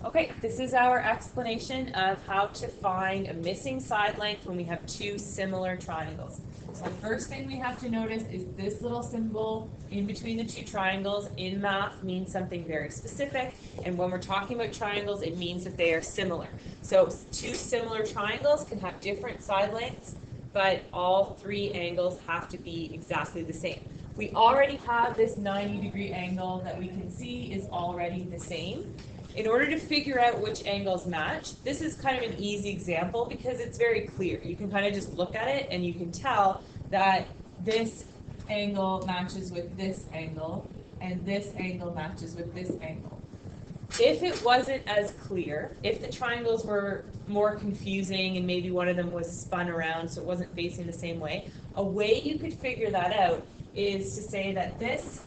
Okay, this is our explanation of how to find a missing side length when we have two similar triangles. So the first thing we have to notice is this little symbol in between the two triangles in math means something very specific, and when we're talking about triangles, it means that they are similar. So two similar triangles can have different side lengths, but all three angles have to be exactly the same. We already have this 90-degree angle that we can see is already the same. In order to figure out which angles match, this is kind of an easy example because it's very clear. You can kind of just look at it and you can tell that this angle matches with this angle and this angle matches with this angle. If it wasn't as clear, if the triangles were more confusing and maybe one of them was spun around so it wasn't facing the same way, a way you could figure that out is to say that this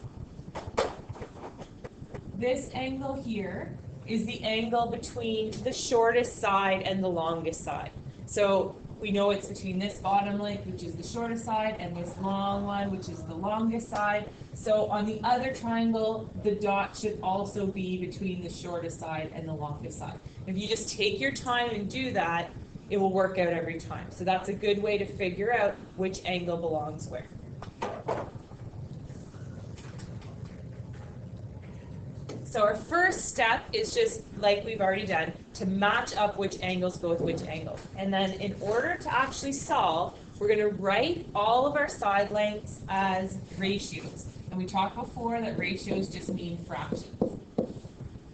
angle here is the angle between the shortest side and the longest side. So we know it's between this bottom length, which is the shortest side, and this long one, which is the longest side. So on the other triangle, the dot should also be between the shortest side and the longest side. If you just take your time and do that, it will work out every time. So that's a good way to figure out which angle belongs where. So our first step is just like we've already done to match up which angles go with which angles. And then in order to actually solve, we're going to write all of our side lengths as ratios. And we talked before that ratios just mean fractions.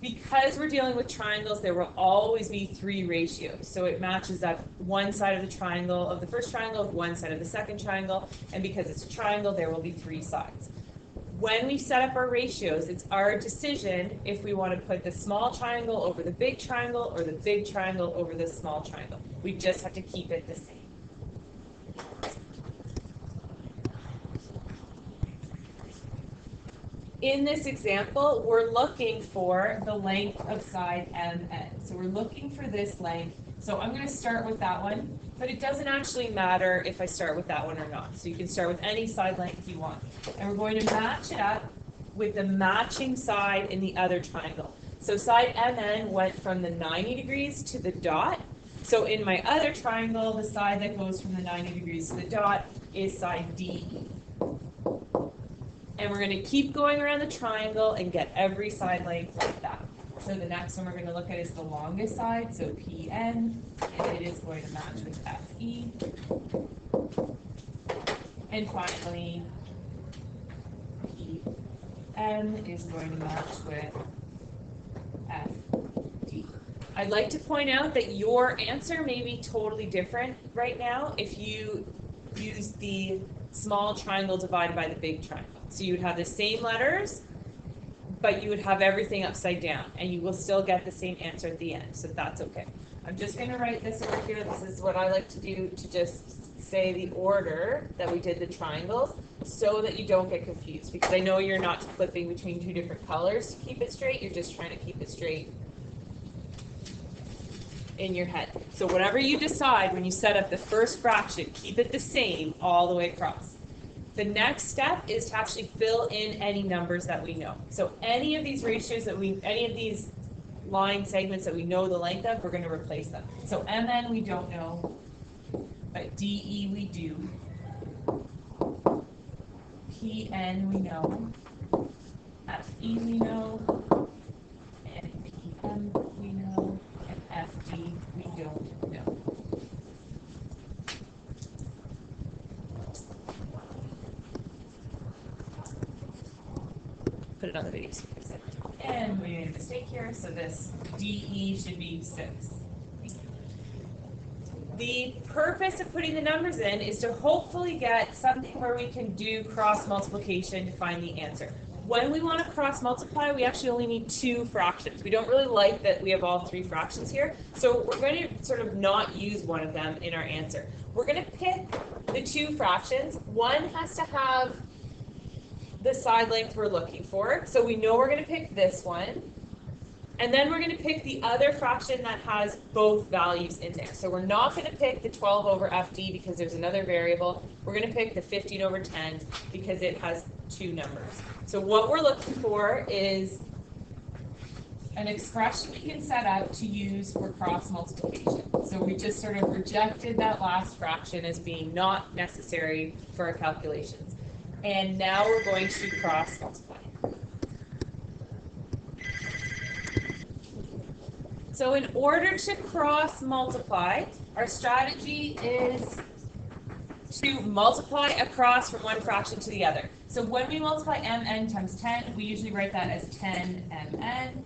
Because we're dealing with triangles, there will always be three ratios. So it matches up one side of the triangle of the first triangle with one side of the second triangle. And because it's a triangle, there will be three sides. When we set up our ratios, it's our decision if we want to put the small triangle over the big triangle or the big triangle over the small triangle. We just have to keep it the same. In this example, we're looking for the length of side MN. So we're looking for this length. So I'm going to start with that one, but it doesn't actually matter if I start with that one or not. So you can start with any side length you want. And we're going to match it up with the matching side in the other triangle. So side MN went from the 90 degrees to the dot. So in my other triangle, the side that goes from the 90 degrees to the dot is side DE. And we're going to keep going around the triangle and get every side length like that. So the next one we're going to look at is the longest side, so PN, and it is going to match with FE. And finally, PN is going to match with FD. I'd like to point out that your answer may be totally different right now if you use the small triangle divided by the big triangle. So you would have the same letters, but you would have everything upside down, and you will still get the same answer at the end, so that's okay. I'm just going to write this over here. This is what I like to do to just say the order that we did the triangles so that you don't get confused, because I know you're not flipping between two different colors to keep it straight. You're just trying to keep it straight in your head. So whatever you decide when you set up the first fraction, keep it the same all the way across. The next step is to actually fill in any numbers that we know. So any of these ratios any of these line segments that we know the length of, we're going to replace them. So MN we don't know, but DE we do. PN we know. FE we know. And PM we know. And FD we don't know. Put it on the video. And we made a mistake here, so this DE should be 6. The purpose of putting the numbers in is to hopefully get something where we can do cross multiplication to find the answer. When we want to cross multiply, we actually only need 2 fractions. We don't really like that we have all 3 fractions here, so we're going to sort of not use one of them in our answer. We're going to pick the 2 fractions. One has to have the side length we're looking for. So we know we're going to pick this one. And then we're going to pick the other fraction that has both values in there. So we're not going to pick the 12 over FD because there's another variable. We're going to pick the 15 over 10 because it has 2 numbers. So what we're looking for is an expression we can set up to use for cross multiplication. So we just sort of rejected that last fraction as being not necessary for our calculations. And now we're going to cross multiply. So in order to cross multiply, our strategy is to multiply across from one fraction to the other. So when we multiply mn times 10, we usually write that as 10mn.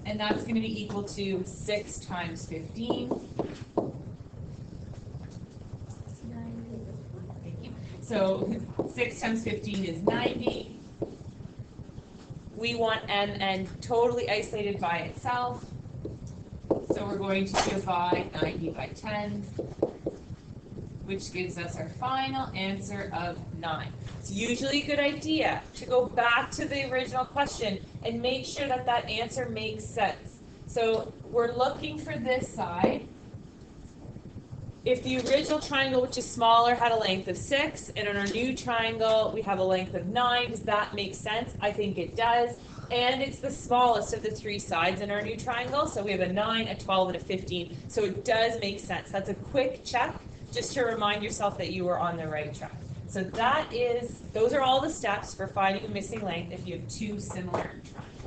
And that's going to be equal to 6 times 15. Thank you. So 6 times 15 is 90. We want mn totally isolated by itself. So we're going to divide 90 by 10, which gives us our final answer of 9. It's usually a good idea to go back to the original question and make sure that that answer makes sense. So we're looking for this side. If the original triangle, which is smaller, had a length of 6, and on our new triangle we have a length of 9, does that make sense? I think it does. And it's the smallest of the 3 sides in our new triangle. So we have a 9, a 12, and a 15. So it does make sense. That's a quick check just to remind yourself that you were on the right track. So those are all the steps for finding a missing length if you have 2 similar triangles.